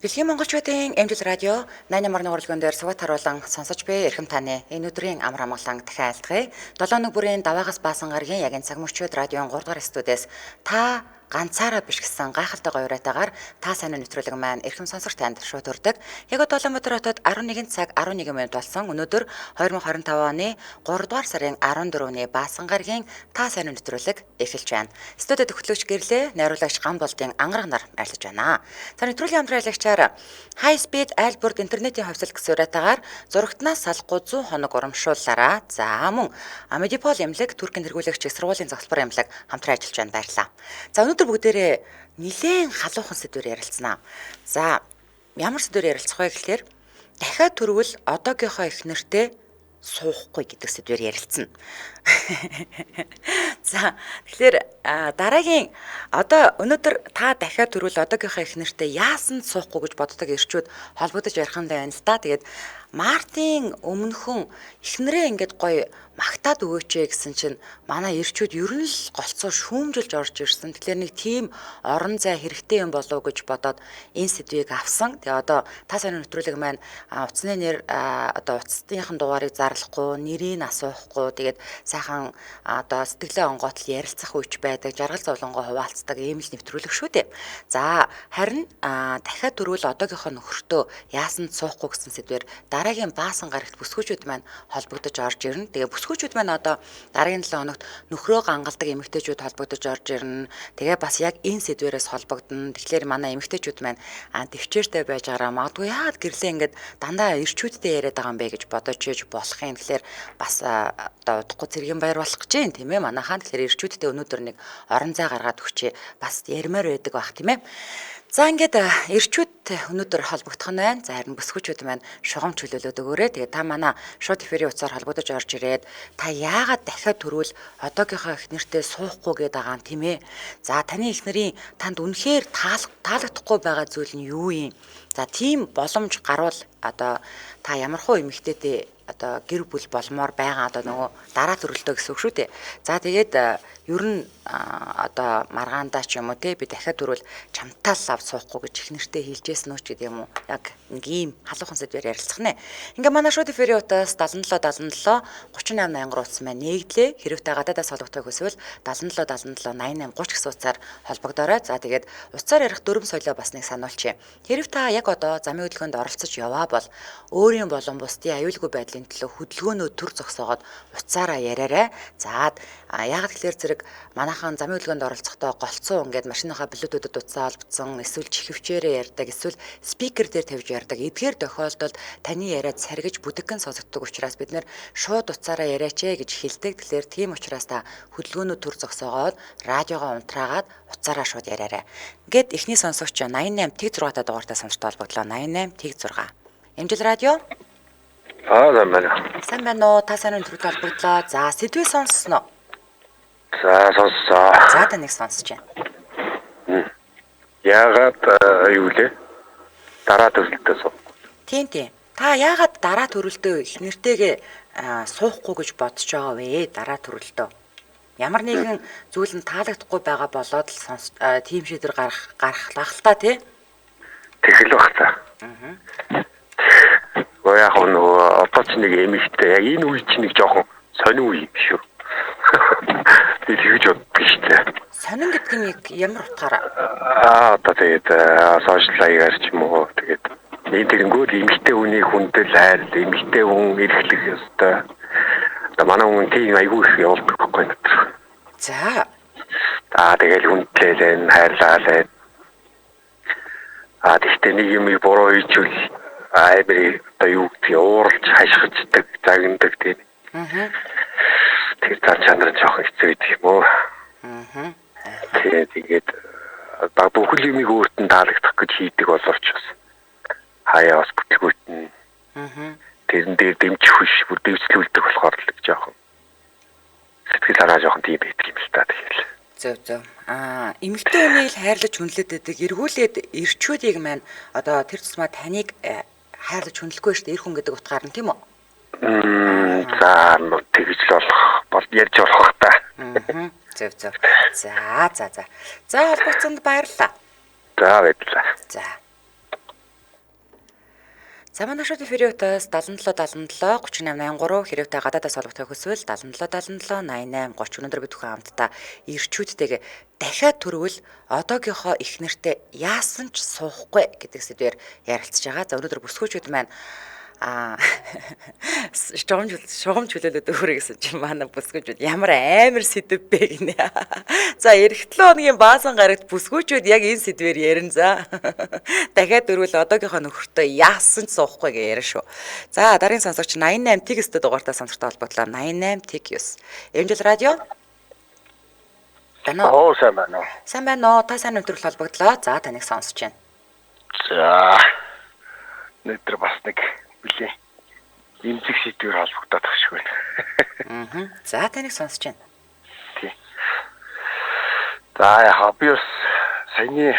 Дэлхийн монголчуудын эмчил радио 88.1 урлагийн дээр суват харуулан сонсож буй эрхэм таны энэ өдрийн амар амгалан дахин айлтгая. 7 өнөг бүрийн даваагаас баасан гарагийн яг энэ цаг мөчид радион 3 дугаар студиэс та ганцаараа биш гэсэн гайхалтай гоё уриатаагаар та сайн нэвтрүүлэг маань эрхэм сонсогч танд шууд хүрдэг. Яг Улаанбаатар хотод 11 цаг 11 минут болсон. Өнөөдөр 2025 оны 3 дугаар сарын 14-ний баасан гарагийн та сайн нэвтрүүлэг эхэлж байна. Студид хөтлөгч гэрлээ, найруулагч Гамболдын ангараг нар ажиллаж байна. За нэвтрүүлгийн хамтраалагчаар high speed айлбурд интернетийн хувьсэл гэсэн уриатаагаар зурагтнаас салахгүй 100 хоног урамшууллаараа. За мөн Медипол эмнэлэг Туркийн тэргүүлэгч их сургуулийн загсбар эмнэлэг хамтран ажиллаж байна. Баярлалаа. За өнөөдөр бүгдээрээ нилээн халуухан сэдвээр ярилцсанаа. За ямар сэдвээр ярилцах вэ гэхээр дахиад төрвөл одоогийнхоо их нэртэй суухгүй гэдэг сэдвээр ярилцсан. За тэгэхээр дараагийн одоо өнөөдөр та дахиад төрвөл одоогийнхоо их нэртэй яасан суухгүй гэж боддог ирчүүд холбогдож ярих юм байна л да. Тэгээд Мартин өмнөхөн эхнэрээ ингээд гоё магтаад өгөөч гэсэн чинь манай ирчүүд ер нь л голцоо шүүмжилж орж ирсэн. Тэгэхээр нэг тийм орон зай хэрэгтэй юм болов уу гэж бодоод энэ сэдвийг авсан. Тэгээ одоо та сайн нэвтрүүлэг маань утасны нэр одоо утасныхын дугаарыг зарлахгүй, нэрийг асуухгүй, тэгээд сайхан одоо сэтгэлээ онгоотл ярилцах үеч байдаг, жаргал зовлонгоо хуваалцдаг ийм л нэвтрүүлэг шүү дээ. За харин дахиад төрвөл одоогийнхоо нөхөртөө яасан суухгүй гэсэн сэдвээр дараагийн баасан гарагт бүсгүүчүүд маань холбогдож орж ирнэ. Тэгээ бүсгүүчүүд маань одоо дараагийн 7 хоногт нөхрөө гангалдаг эмэгтэйчүүд холбогдож орж ирнэ. Тэгээ бас яг энэ сэдвээрээс холбогдно. Тэгэхээр манай эмэгтэйчүүд маань төвчээртэй байж гараа магадгүй яагаад гэрлээ ингээд дандаа ирчүүдтэй яриад байгаа юм бэ гэж бодож иж болох юм. Тэгэхээр бас одоо удахгүй цэргийн баяр болох гэж юм тийм ээ манайхаа. Тэгэхээр ирчүүдтэй өнөөдөр нэг орон зай гаргаад өгчээ. Бас ярмаар байдаг бах тийм ээ. За ингээд ирчүүд өнөөдөр холбогдох нь байна. За харин бүсгүүчүүд маань шугам чөлөөлөд өгөөрэй. Тэгээ та манай шууд эфирийн утсаар холбогдож орж ирээд та яагаад дахиад төрвөл одоогийнхоо их нэртэй суухгүй гээд байгаа юм тийм ээ. За таны их нэрийн танд үнэхээр таалагдахгүй байгаа зүйл нь юу юм? За тийм боломж гарвал одоо та ямархуу эмэгтэйтэй одоо гэр бүл болмоор байгаа одоо нөгөө дараа төрөлтөө гэсэн үг шүү дээ. За тэгээд ер нь одоо маргаандаа ч юм уу те би дахиад төрвөл чамтаа л ав суухгүй гэж их нэртэй хэлжсэн үү ч гэдэг юм уу. Яг нэг ийм халуухан сэдвээр ярилцах нэ. Ингээ манай шууд эфирийн утас 77 77 38 80 утас маань нэгдлээ. Хэрвээ та гадаадаас холбогдох хүсвэл 77 77 88 30 гэсэн утсаар холбогдоорой. За тэгээд утсаар ярих дөрвөн соёлоо бас нэг сануулчих. Хэрвээ та яг одоо замын хөдөлгөөнд оролцож яваа бол өөрийн болон бусдын аюулгүй байдлын төлөө хөдөлгөөнөө төр зогсоогоод утсаараа яриарай. За яагаад гэхээр зэрэг манайхан замын хөдөлгөөнд оролцохдоо голцоо ингээд машиныхаа блютудэд утсаа холбоцсон эсвэл чихвчээрээ ярьдаг эсвэл спикер дээр тавьж ярьдаг. Эдгээр тохиолдолд таны яриад саргиж бүдэгхэн сонсогддог учраас бид нэр шууд утсаараа яриач гэж хэлдэг. Тэгэхээр тийм учраас та хөдөлгөөнөө төр зогсоогоод радиогоо унтраагаад утсаараа шууд яриарай. Ингээд эхний сонсогч 88 тэг 6 та дугаартай сонсогч холбогдлоо 88 тэг 6. Эмжил радио. Сайн байна. Сайн байна уу? Та сайн өнөдрөд холбогдлоо. За сэдвээ сонссноо. За сонссоо. За таныг сонсож байна. Яагаад юу лээ? Дараа төрөлтөө суу. Тийм. Та яагаад дараа төрөлтөө их нэртэйгээ суухгүй гэж бодож байгаа вэ? Дараа төрөлтөө. Ямар нэгэн зүйл нь таалагдахгүй байгаа болоод л тийм шийдвэр гаргалаа л та тий? Тэгэл бах та. Яг нөгөө одоо ч нэг эмэгтэй яг энэ үе чинь нэг жоохон сонин үе юм шүү. Би тэгж боддог шүү дээ. Сонин гэдэг нь ямар утгаараа? Одоо тэгээд сошиал хаягаар ч юм уу тэгээд нэг тэгэнгүүт эмэгтэй хүний хүндэл хайр, эмэгтэй хүн эрхлэх ёстой. Одоо манай хүн тийм айгүй их явуулдаг байхгүй нэ. За. Тэгэл хүндлээ хайрлаа. Тэгтээ нэг юм буруу хийчихвэл аймаг одоо юу гэдэг ууралж хашгичдаг, загнадаг тийм. Тэр цаа чанар жоох хэцүү гэдэг юм уу. Тэгээд бүхэл юмыг өөрт нь таалагдах гэж хийдэг боловч бас хаяа бас бүтлгүүт нь тэрэн дээр дэмжих биш, бүр дэвслүүлдэг болохоор л жоохон сэтгэл санаа жоохон тийм байдаг юм л та тэгэхээр. Зөв. Эмэгтэй хүнийг хайрлаж хүндлээд байдаг эргүүлээд ирчүүдийг маань одоо тэр тусмаа таныг хайрлаж хүндлэхгүй шүү дээ. Эр хүн гэдэг утгаар нь тийм үү? За тэгж л болох ярьж болох та. Зөв. За холбогцсонд баярлалаа. За баярлалаа. За. За манай шууд эфириутаас 77 77 3883 хэрвээ гадаадаас олгохыг хүсвэл 77 77 88 30 өнөөдөр бид бүхэн хамтдаа ирчүүдтэйгээ дахиад төрвөл одоогийнхоо их нэртэй яасан ч суухгүй гэдэг сэдвээр ярилцж байгаа. За өнөөдөр бүсгүүчүүд маань шугам чөлөөлөд өгөрэй гэсэн чинь манай бүсгүүчүүд ямар амар сэдв бэ гинэ. За эх 7 хоногийн баасан гарагт бүсгүүчүүд яг энэ сэдвээр ярина. За дахиад дөрвөл одоогийнхоо нөхөртөө яасан ч суухгүй гэж ярина шүү. За дараагийн сонсогч 88 TG-ст дугаартаа сонсогтой холбоотлоо 88 TG-9. Эмжил радио. Оо сайн байна уу? Сайн байна уу? Та сайн өдрөл холбогдлоо. За таныг сонсож байна. За өнөөдөр бас нэг бүлээ эмзэг сэдвээр холбогдоод байгаа шүү байна. За таныг сонсож байна. Тий. За би бас саяны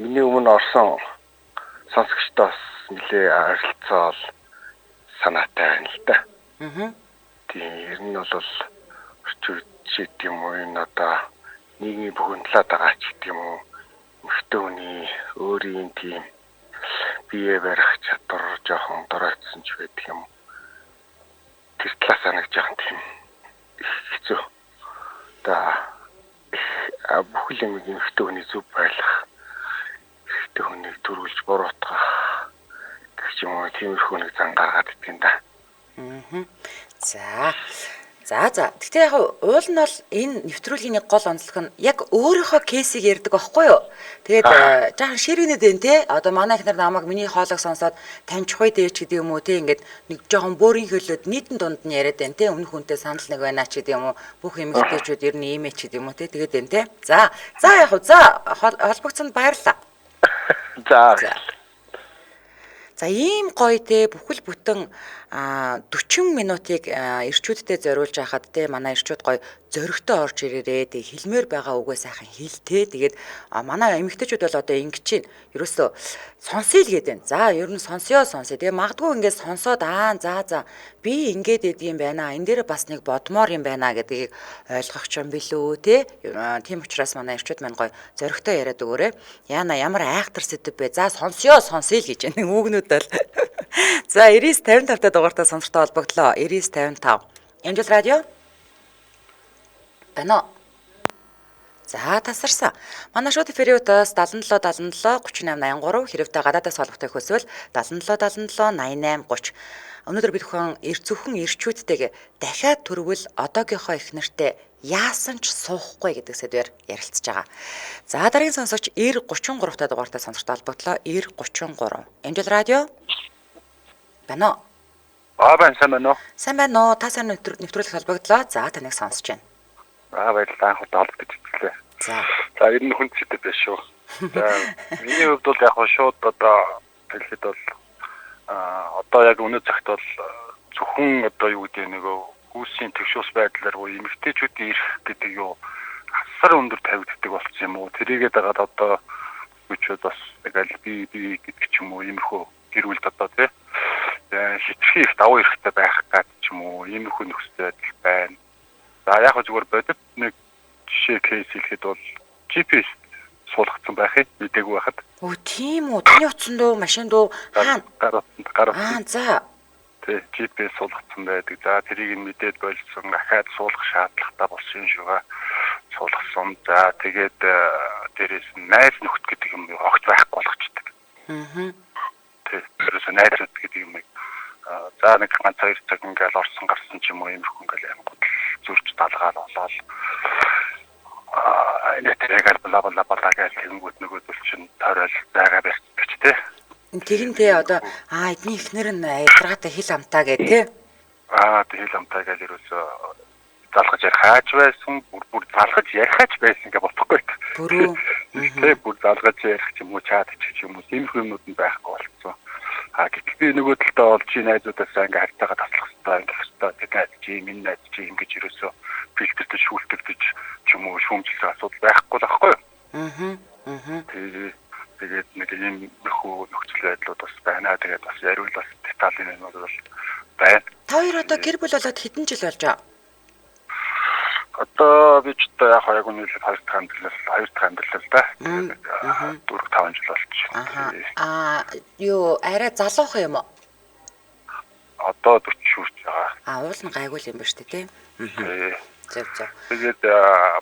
миний өмнө орсон сонсогчдоос нэлээ харилцаал санаатай байна л да. Тий, ер нь бол орчуулж юм уу энэ одоо нийгмийн бухимдлаад байгаа ч гэдэг юм уу. Мөхтөө хүний өөрийн тийм бие барих чадвар жоохон доройтсон ч байдаг юм. Тэр талаас нэг жоохон тийм хэцүү. Бүхэл юм мөхтөө хүний зүв байлах, мөхтөө хүнийг төрүүлж буруутгах гэх юм уу тиймэрхүү нэг зан гаргаад идэх юм да. За. Гэхдээ яг уул нь бол энэ нэвтрүүлгийн гол онцлог нь яг өөрийнхөө кейсийг ярьдаг байхгүй юу? Тэгээд жаахан ширгэнэд байна те. Одоо манай ихнэр намайг миний хоолойг сонсоод таньчих бай дээч гэдэг юм уу те. Ингээд нэг жоохон бөөрийн хөлөд нийтэн дунд нь яриад байна те. Өмнөх хүнтэй санал нэг байна ч гэдэг юм уу. Бүх эмэгтэйчүүд ер нь ийм ч гэдэг юм уу те. Тэгээд байна те. За яг холбогцсонд баярлалаа. За ийм гоё те бүхэл бүтэн 40 минутыг ирчүүдтэй зориулж байхад те манай ирчүүд гоё зөрөгтэй орж ирээрээ тэг хэлмээр байгаа үгээ сайхан хэлтэй. Тэгээд манай эмэгтэйчүүд бол одоо ингэж чинь ерөөсөө сонсъё л гэдэг. За ер нь сонсё. Тэгээ магадгүй ингээд сонсоод за би ингээд идэм байна. Энэ дээр бас нэг бодмоор юм байна гэдгийг ойлгох ч юм билүү те. Тийм учраас манай ирчүүд маань гоё зөрөгтэй яриад өгөөрэй. Яна ямар айхтар сэдв бэ? За сонсё л гэж нэг үгнүүд бол. За 9955 дугаартаа сонсортой холбогдлоо. 9955. Эмжил радио. Бано. За тасарсан. Манай шууд эфириутаас 77 77 3883 хэрвээ гадаадаас холбохыг хүсвэл 77 77 88 30. Өнөөдөр бид бүхэн зөвхөн ирчүүдтэйгээ дахиад төрвөл одоогийнхоо их нэртэй яасан ч суухгүй гэдэг сэдвээр ярилцж байгаа. За дараагийн сонсогч 93 та дугаартаа сонсортой холбогдлоо. 33. Эмжил радио. Бано. Сайн байна уу? Сайн байна уу? Та сайн нэвтрүүлэх холбогдлоо. За таныг сонсож байна. Баярлалаа. Хөтөлбөр гэж хэлээ. За ер нь хүн сэдв биш шүү. За миний хувьд бол яг шууд одоо хэлэхэд бол одоо яг өнөө цагт бол зөвхөн одоо юу гэдэг нөгөө хүүсийн төвшөөс байдлаар уу эмэгтэйчүүдийн ирэх гэдэг юу асар өндөр тавигддаг болсон юм уу? Тэрийгээд дагаад одоо хүчүүд бас тэгэл би гэдэг ч юм уу иймэрхүү гэр бүлд одоо тий хитрхи их давуу эрэхтэй байх гад ч юм уу иймэрхүү нөхцөл байдал байна. За яг зүгээр бодит нэг жишээ кейс хэлэхэд бол GPS суулгацсан байхыг мэдээгүй байхад. Өө тийм үү? Таны утсан дөө, машин дөө хаана? За. Тэ GPS суулгацсан байдаг. За тэрийг нь мэдээд болсон дахиад суулгах шаардлагатай болсон юм шүүгээ. Суулгасан. За тэгээд дээрээс нь найз нөхд гэдэг юм огт байхгүй болгочдөг. Тэ тэрээс найзууд гэдэг юм. За нэг ганц хоёр цаг ингээл орсон гарсан ч юм уу иймэрхүү ингээл ангууд зүрч талгаар болоод энэтэйгээр бала гэж тэгэнгүүт нөгөөдөл чинь тойрол байгаа байж тээ. Тэгэнтэй одоо эдний ихнэр нь ядаргаатай хил амтаа гэ тээ. Хил амтаа гэж ерөөсөө залгаж ярих хаач байсан бүр залгаж ярих хаач байсан гэж бодохгүй. Бүрөө. Тэ бүр залгаж ярих ч юм уу чаад ч юм уу иймэрхүү юмнууд нь байхгүй болсон. Гэтэл би нөгөө талдаа бол чи найзуудаас ингээ харьцаагаа таслах хэрэгтэй тэгээд чи минь найз чи ингэж ерөөсөө фильтртэй шүүлтэгдэж ч юм уу шүүмжлэх асуудал байхгүй л аахгүй юу? Тэгээд нэг юм нөхөө нөхцөл байдлууд бас байна. Тэгээд бас яриул бас деталийн юмнууд бол байна. Та хоёр одоо гэр бүл болоод хэдэн жил болж байгаа? Одоо би ч одоо яг үнэлээд 2 дахь амьдрал да. 4-5 жил болчих. Юу арай залуухан юм уу? Одоо 40 хүрч байгаа. Уул нь гайгүй юм ба шүү дээ, тийм. Зөв. Тэгээд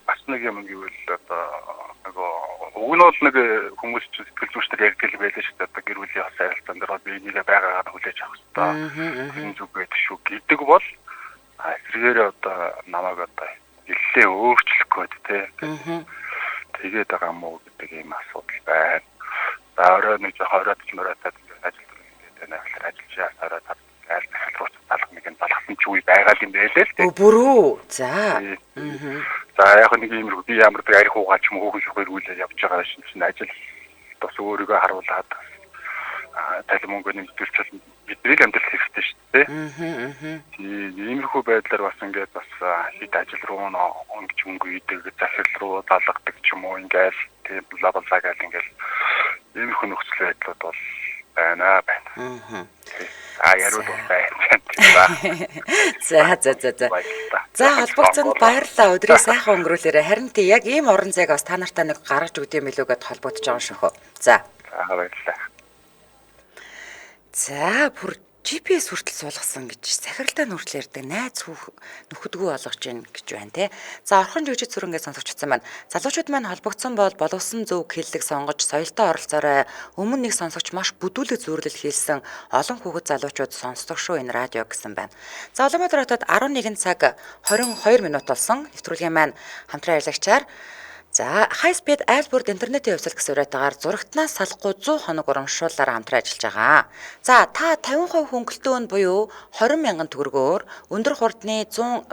бас нэг юм гэвэл одоо уг нь бол нэг хүмүүс ч сэтгэл зүйчтэй ярьдаг л байлаа шүү дээ. Одоо гэр бүлийн хас харилцаан дээр би энийг байгаагаар хүлээж авах хэрэгтэй. Энэ зүг байдаг шүү гэдэг бол эсрэгээр одоо намайг одоо нэлээ өөрчлөх гээд тий. Тэгээд байгаа мó гэдэг ийм асуудал байна. За орой нэг хоороод мөрөөдөд ажил гэдэг нэг ажиллаж ясараа айл дахиад залах нэг залхсан ч үе байгаа юм байлээ л тий. Бүрүү. За. За яг нэг юм би ямар нэг арих уугаа ч юм уу хөөхөн шүүхээр үлээ явж байгаа чинь ажил бас өөрийгөө харуулад талин мөнгө нэмэгдүүлчихэл бидний амьдрал хэрэгтэй шүү дээ. Иймэрхүү байдлаар бас ингээд бас хэд ажил руу ингэж мөнгө идэг, захирал руу залгадаг ч юм уу ингээл тийм лавлаа гал ингээл иймэрхүү нөхцөл байдлууд бол байна. Яруу байна. За холбогдсонд баярлалаа. Өдрийг сайхан өнгөрүүлээрэ. Харин тий яг ийм орон зайг бас та нартай нэг гаргаж өгд юм билүү гэд холбогдож байгаа шүү хөө. За. Баярлалаа. За бүр GPS хүртэл суулгасан гэж сахиралтай нүртэл ярьдаг найз нөхөдгөө болгож гин гэж байна те. За орхон жүжиг зүрэнгээ сонсогчдсан байна. Залуучууд маань холбогдсон бол боловсон зөв хэллэг сонгож соёлтой оролцоорой. Өмнө нэг сонсогч маш бүдүүлэг зөвлөл хийлсэн олон хүүхэд залуучууд сонсдог шүү энэ радио гэсэн байна. За Улаанбаатар хотод 11 цаг 22 минут болсон. Нэвтрүүлгийн маань хамтран ярилцагчаар за хай-спид айлбурд интернетийн хувьсал гэсэн уриатаагаар зурагтнаас салахгүй 100 хоног урамшууллаараа хамтран ажиллаж байгаа. За та 50% хөнгөлтөө өн буюу 20 мянган төгрөгөөр өндөр хурдны 100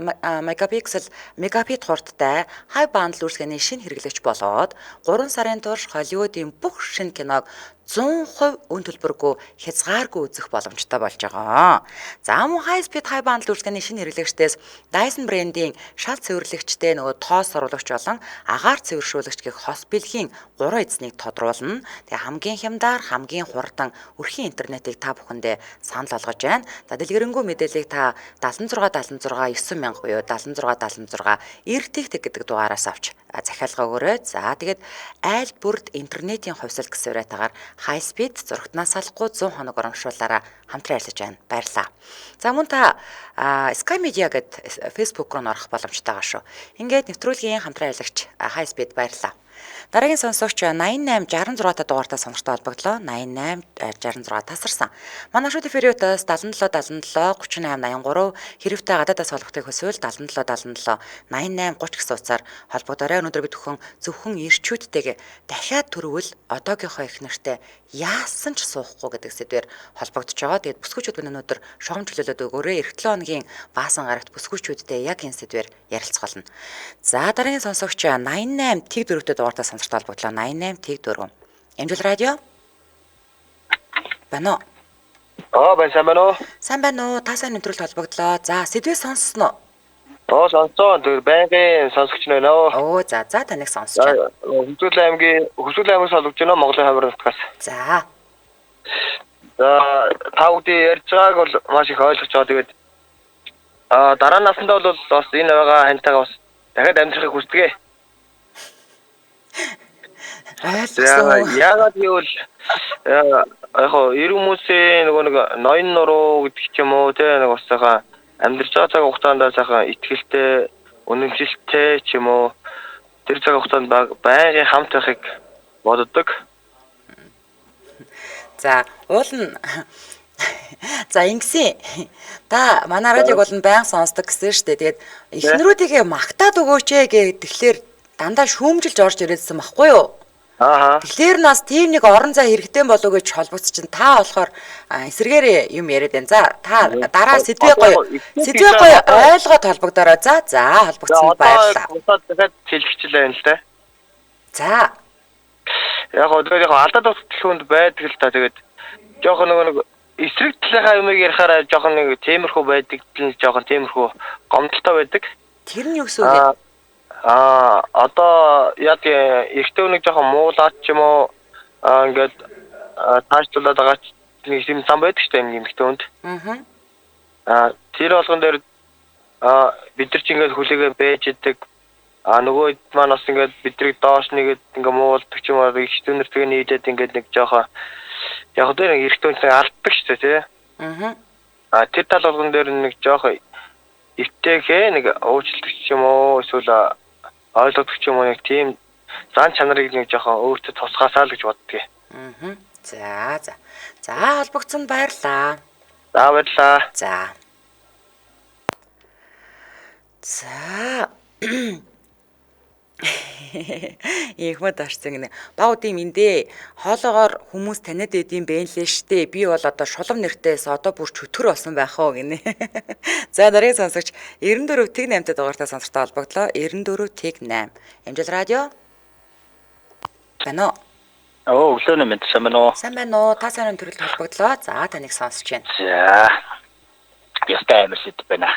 мегабит хурдтай хай банд үйлчилгээний шинэ хэрэглэгч болоод 3 сарын турш Холливуудын бүх шинэ киног 100% өн төлбөргүй хязгааргүй үзэх боломжтой болж байгаа. За мөн high speed high band үйлчилгээний шинэ хэрэглэгчдээс Dyson брендийн шал цэвэрлэгчтэй нөгөө тоос оруулагч болон агаар цэвэршүүлэгч гэх хос бэлгийн 3 эзнийг тодруулна. Тэгээ хамгийн хямдар, хамгийн хурдан өрхийн интернетийг та бүхэндээ санал болгож байна. За дэлгэрэнгүй мэдээллийг та 7676 9000 буюу 7676 эртэгтэй гэдэг дугаараас авч захиалга өгөөрэй. За тэгээд айл бүрд интернетийн хувьсал гэсэн уриатаагаар high speed зурагтнаас салахгүй 100 хоног урамшууллаараа хамтран ажиллаж байна. Баярлалаа. За мөн та Sky Media гэдэг Facebook руу орох боломжтой байгаа шүү. Ингээд нэвтрүүлгийн хамтран ажиллагч high speed баярлалаа. Дараагийн сонсогч 8866 та дугаартаа сонортой холбогдлоо. 8866 тасарсан. Манай шууд эфириотоос 7777 3883 хэрэвтэй гадаадаас холбогдохыг хүсвэл 7777 8830 гэсэн утсаар холбогдорой. Өнөөдөр бид зөвхөн ирчүүдтэйгээ дахиад төрөвл одоогийнхоо их нэртэй яасан ч суухгүй гэдэг сэдвээр холбогдож байгаа. Тэгээд бүсгүүчүүд өнөөдөр шугам чөлөөлөд өгөөрэй. Эх 7 хоногийн баасан гарагт бүсгүүчүүдтэй яг энэ сэдвээр ярилцах болно. За дараагийн сонсогч 88 тэг дөрөвтэй дугаартаа сонсортой холбогдлоо. 88 тэг 4. Эмжил радио. Бано. Сайн байна уу? Сайн байна уу? Та сайн нэвтрүүлэлт холбогдлоо. За сэдвээ сонссноо? Сонссон. Тэр байнгын сонсогч байна уу? За таныг сонсож байна. Хүсэл аймгаас олж байна Монголын хамрын нутгаас. За. Та бүхэн ярьж байгааг бол маш их ойлгож байгаа. Тэгээд дараа насандаа бол бас энэ байгаа хантайгаа бас дахиад амьдрахыг хүсдэг. Яагаад гэвэл яг эр хүмүүсийн нөгөө нэг ноён нуруу гэдэг ч юм уу те нэг бас сайхан амьдарч байгаа цаг хугацаанд сайхан итгэлтэй, үнэмшилтэй ч юм уу тэр цаг хугацаанд байнгын хамт байхыг боддог. За уул нь за ингэсэн. Та манай радиог бол баян сонсдог гэсэн шүү дээ. Тэгээд эхнэрүүдийгээ магтаад өгөөч ээ тэгэхээр дандаа шүүмжилж орж ирээдсэн байхгүй юу? Тэгэхээр нас тийм нэг орон зай хэрэгтэй болов гэж холбогдсон чинь та болохоор эсрэгээр юм яриад байна. За та дараа сэдвээ гоё ойлгоод холбогдороо. За холбогдсонд баярлалаа. Дахиад хэлчихлээ байна л да. За. Яг өдрөөрийнхөө алдаад утгалхуунд байдаг л та. Тэгээд жоохон нэг эсрэг талынхаа юмыг ярихаараа жоохон нэг темирхүү байдаг, жоохон темирхүү гомдолтой байдаг. Тэр нь юу гэсэн үг вэ? Одоо яг ихтэй нэг жоохон муулаад ч юм уу ингээд таачлуулаад байгаа нэг юм зам байдаг шүү дээ ихтэй хүнд. Тэр болгон дээр бид нар ч ингээд хүлээгээ байж идэг Нөгөө маань бас ингээд бидрийг доош нэгээд ингээд муулдаг ч юм уу их түнэртгээ нийлээд ингээд нэг жоохон яг дээр эргэтүүнтэй алддаг шүү дээ тий. Тэр тал болгон дээр нэг жоохон өвтэйхээ нэг уучлалт ч юм уу эсвэл ойлгох ч юм уу нэг тийм зан чанарыг нэг жоохон өөртөө тусгаасаа л гэж боддгийг. За холбогдсонд баярлаа. За баярлаа. За. Ихмэд орсон гинэ. Баг үдийн мэндэ хоолоогоор хүмүүс таниад байдсан бэ лээ штэ. Би бол одоо шулам нэртээс одоо бүр чөтгөр болсон байх уу гинэ. За нарийн сонсогч 94.8 дугаартай сонсортой холбогдлоо. 94.8. Амжилт радио. Бано. Өглөөний мэнд сайн байна уу? Сайн байна уу? Та сайн төрөлд холбогдлоо. За таныг сонсож байна. За. Ястай амжилт байна.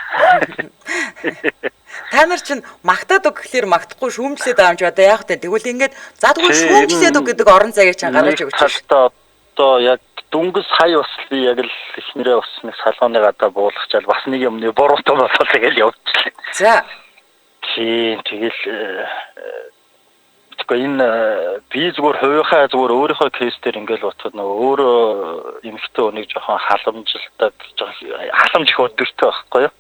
Та нар чинь магтаад өг гэхлээр магтахгүй шүүмжлээд аамж одоо яах вэ? Тэгвэл ингээд за тэгвэл шүүмжлээд өг гэдэг орон зайг чинь гаргаж өгч байна. Одоо яг дүнгис хай бас би яг л ихнэрээ бас нэг салгооны гадаа буулгачаал бас нэг юмны буруутай болоод тэгэл явчихлаа. За. Тэгэл тэгэхгүй энэ би зүгээр хувийнхаа зүгээр өөрийнхөө кейсээр ингээл бодоход нөгөө өөрөө эмэгтэй хүнийг жоохон халамжилдаг халамж их өдөртэй байхгүй юу?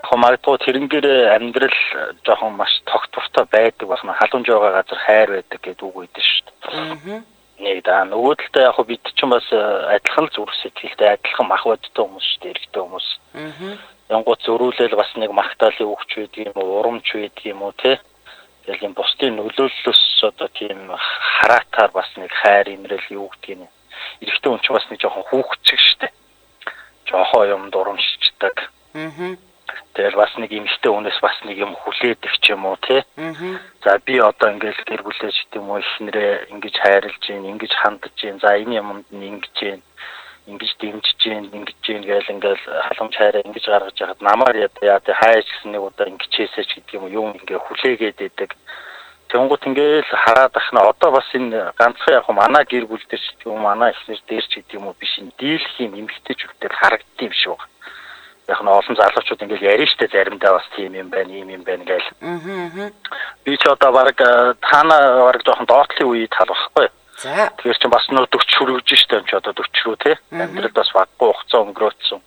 Магадгүй тэрнгээр амьдрал жоохон маш тогтвортой байдаг болно. Халамж байгаа газар хайр байдаг гэдэг үг өгдөө шүү дээ. Нэг да нөгөө талдаа яг бид ч бас адилхан л зүрх сэтгэлтэй адилхан мах бодтой хүмүүс шүү дээ, эрэгтэй хүмүүс. Янгууд зөрүүлэл бас нэг магтаалын өгч байдаг юм уу, урамч байдаг юм уу те. Тэгэл юм бусдын нөлөөллөөс одоо тийм хараатаар бас нэг хайр инрэл юу гэдгийг эрэгтэй хүн ч бас нэг жоохон хүүхчиг шүү дээ. Жохоо юм дурамшичдаг. Тэгэл бас нэг эмэгтэй хүнээс бас нэг юм хүлээдэг ч юм уу тий. За би одоо ингээл гэр бүлээж гэдэг юм уу ихнэрээ ингэж хайрлж гин, ингэж хандж гин. За энэ юмд нь ингэж гин, ингэж дэмжиж гин, ингэж гин гээл ингээл халамж хайраа ингэж гаргаж яхад намаар яа тий хайж гэсэн нэг удаа ингэчээсэ ч гэдэг юм уу юм ингээ хүлээгээд байдаг. Тэнгуут ингээл хараад ахна одоо бас энэ ганцхан яг манай гэр бүл дээр ч гэдэг юм манай ихнэр дээр ч гэдэг юм уу биш энэ дийлхийн эмэгтэйчүүдтэй харагдсан юм шиг. Яг нь олон залуучууд ингээл ярина штэ заримдаа бас тийм юм байна, ийм юм байна гээл. Би ч одоо баг таана баг жоохон доотлын үе тал багхгүй. За. Тэгэхээр чи бас нөө 40 хүрэж штэ юм чи одоо 40 рүү тий. Амьдрал бас баггүй хугацаа өнгөрөөцсөн.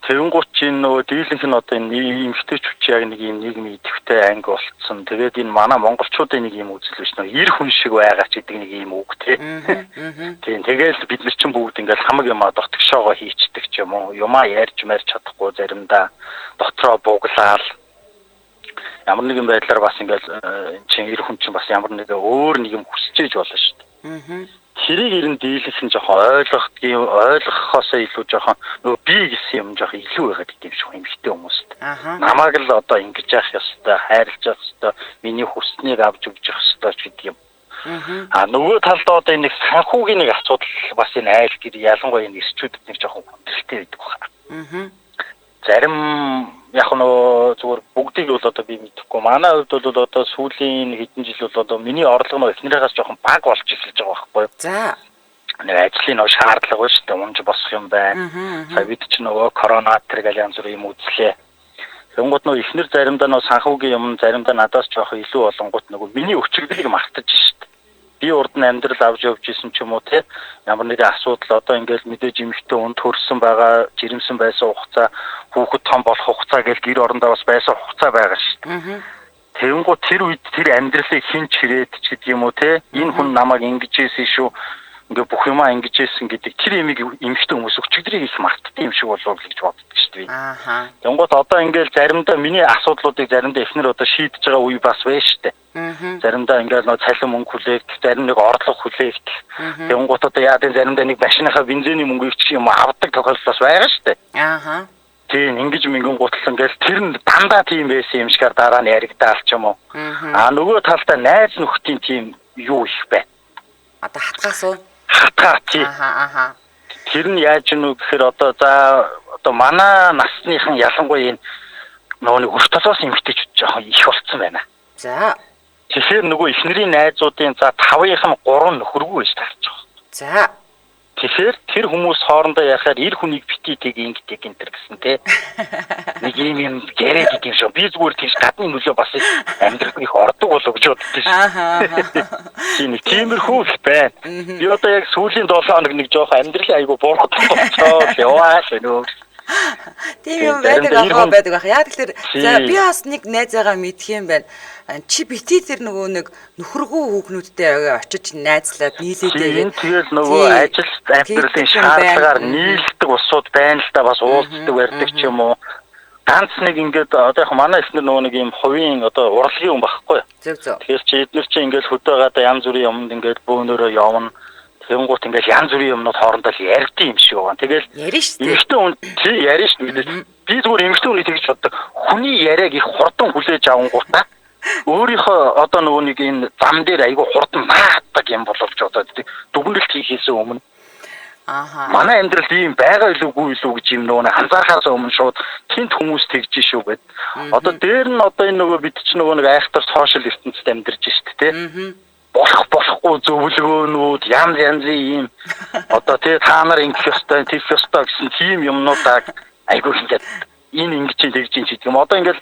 Тэнгуут чинь нөгөө дийлэнх нь одоо энэ эмэгтэйчүүд чи яг нэг юм нийгмийн идэвхтэй анги болцсон. Тэгээд энэ манай монголчуудын нэг юм үзэл биш нөө эр хүн шиг байгаа ч гэдэг нэг юм үг тий. Тийм тэгээд бид нар чинь бүгд ингээл хамаг юмаа дотгошоогоо хийчдэг ч юм уу. Юмаа ярьж марж чадахгүй заримдаа дотроо бууглаал. Ямар нэгэн байдлаар бас ингээл чинь эр хүн чинь бас ямар нэг өөр нэг юм хүсчээж болно шүү дээ. Тэрийг ирэн дийлэх нь жоохон ойлгохоосоо илүү жоохон нөгөө би гэсэн юм жоохон илүү байгаад идэв шүү эмэгтэй хүмүүст. Намайг л одоо ингэж яах ёстой, хайрлаж явах ёстой, миний хүснэг авч өгч явах ёстой ч гэдэг юм. Нөгөө талдаа одоо энэ санхүүгийн нэг асуудал бас энэ айл гэр ялангуяа энэ эрчүүдэд нэг жоохон хүндрэлтэй байдаг байна. Зарим яг нөгөө зүгээр бүгдийг бол одоо би мэдэхгүй. Манай хувьд бол одоо сүүлийн хэдэн жил бол одоо миний орлого нь эхнэрээс жоохон бага болж эхэлж байгаа байхгүй юу? За. Нэг ажлын нөгөө шаардлага ба шүү дээ. Унж босох юм байна. За бид ч нөгөө корона тэрэг янз бүр юм үзлээ. Тэнгууд нөгөө эхнэр заримдаа нөгөө санхүүгийн юм заримдаа надаас жоохон илүү болонгууд нөгөө миний өчигдрийг мартаж шүү дээ. Би урд нь амьдрал авч явж исэн ч юм уу те ямар нэгэн асуудал одоо ингээл мэдээж эмэгтэй хүн төрсөн байгаа жирэмсэн байсан хугацаа хүүхэд том болох хугацаа гэж гэр орондоо бас байсан хугацаа байгаа шүү дээ. Тэнгууд тэр үед тэр амьдралыг хин чирээд ч гэдэг юм уу те энэ хүн намайг ингэж ийсэн шүү ингээ бүх юмаа ингэж ийсэн гэдэг тэр имийг эмэгтэй хүмүүс өчигдрийг их мартдаг юм шиг болов гэж боддог шүү дээ. Тэнгууд одоо ингээл заримдаа миний асуудлуудыг заримдаа эхнэр одоо шийдэж байгаа үе бас байна шүү дээ. Заримдаа ингээл нөө цалин мөнгө хүлээх, зарим нэг орлого хүлээх. Тэнгууд одоо яа гэдэг заримдаа нэг машиныхаа бензиний мөнгөийг ч юм авдаг тохиолдол бас байгаа шүү дээ. Тийм ингэж мингэн гутал ингээл тэр нь дандаа тийм байсан юм шигээр дараа нь яригдаал ч юм уу. Нөгөө талдаа найз нөхдийн тийм юу их бай. Одоо хатгаас уу? Хатгаа тий. Тэр нь яаж нүг гэхээр одоо манай насныхан ялангуяа энэ нөгөө өрт толгоос эмгтээч жоохон их болцсон байна. За. Тэгэхээр нөгөө эхнэрийн найзуудын за 5-ын 3 нөхөргүй байж таарч байгаа. За. Тэгэхээр тэр хүмүүс хоорондоо яхаар эр хүнийг бити тийг ингэдэг энэ төр гэсэн те. Нэг юм яриад идэв шүү. Би зүгээр тийш гадны нөлөө бас амьдрал их ордог болов гэж боддог шин. Тиймэрхүү л байна. Би одоо яг сүүлийн 7 хоног нэг жоох амьдралын айгу буурах болцоо яваа шөнөө. Тийм юм байдаг ахаа байдаг ах. Яг тэгэхээр за би бас нэг найзаагаа мэдх юм байна. Чи бити тэр нөгөө нэг нөхөргөө хүүхнүүдтэй очиж найзлаад нийлээдээ. Тэгэл нөгөө ажил амьдралын шаардлагаар нийлдэг усуд байна л да бас уулздаг барьдаг ч юм уу. Ганц нэг ингээд одоо яг манай эснэр нөгөө нэг юм хувийн одоо урлагийн юм багхгүй. Зөв. Тэгэхээр чи эднэр чи ингээд хөдөөгаад янз бүрийн юмд ингээд бөөнөрөө явна. Тэнгуут ингээд янз бүрийн юмнууд хоорондоо л ярьдсан юм шиг байна. Тэгэл ярина шүү дээ. Эмэгтэй хүн чи ярина шүү дээ. Би зүгээр эмэгтэй хүний тэгж боддог. Хүний яриаг их хурдан хүлээж авангуутаа өөрийнхөө одоо нөгөө нэг энэ зам дээр айгүй хурдан нааддаг юм боловч одоо дүгнэлт хийхээс өмнө манай амьдралд ийм байгаа илүүгүй илүү гэж юм нөгөө анзаархаас өмнө шууд тэнт хүмүүс тэгж шүү гэд. Одоо дээр нь одоо энэ нөгөө бид ч нөгөө нэг айхтар сошиал ертөнцид амьдарч шүү дээ. Болохгүй зөвлөгөөнүүд янзын ийм одоо та нар ингэх ёстой, тийх ёстой гэсэн тийм юмнуудаа айгүй ингээд энэ ингэж тэгж гэдэг юм. Одоо ингээд